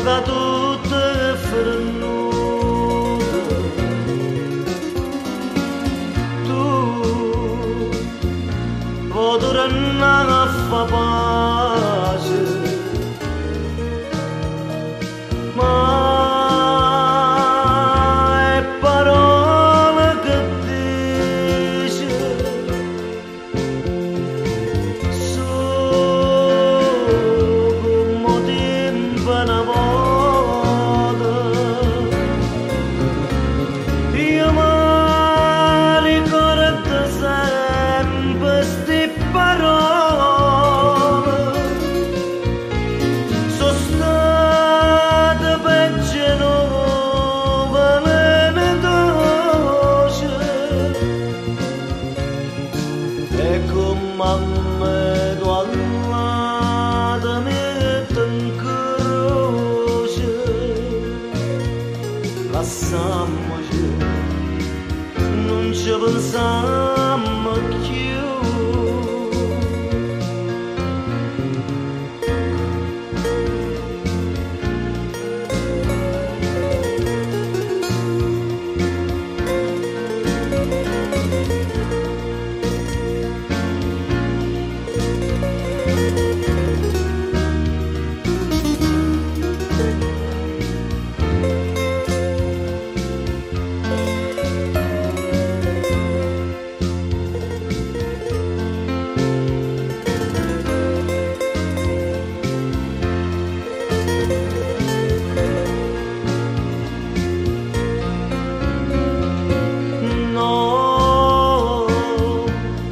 moga tutto è frenuto, tu potrà fa pace, ma è parole che dice come tempo una volta. Io mi ricordo sempre ste parole, sono state peggio non velenose, e come a me guardate mette in croce, lasciamoci, non ci pensiamo più.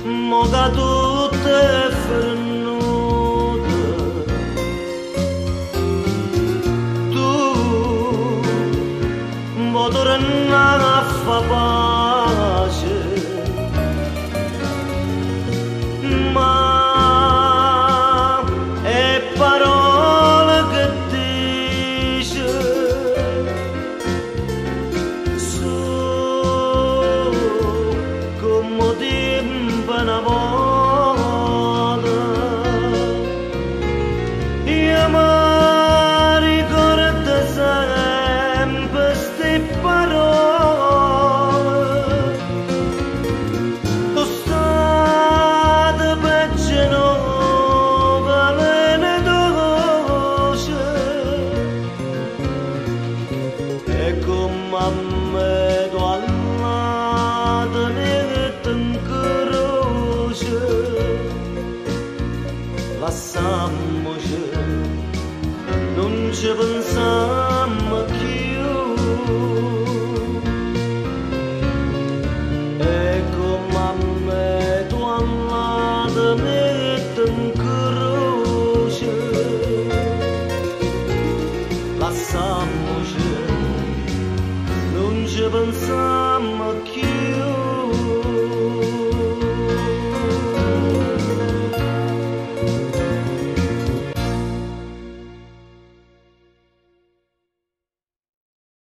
Moga tutto è frenuto, tu potrà fa pace, ma è parole che dice su come tempo una volta. Io mi ricordo sempre ste parole, sono state peggio non velenose, e come a me guardate mette in croce, lasciamoci, non ci pensiamo più. E come a me guardate mette in croce, lasciamoci, non ci pensiamo più.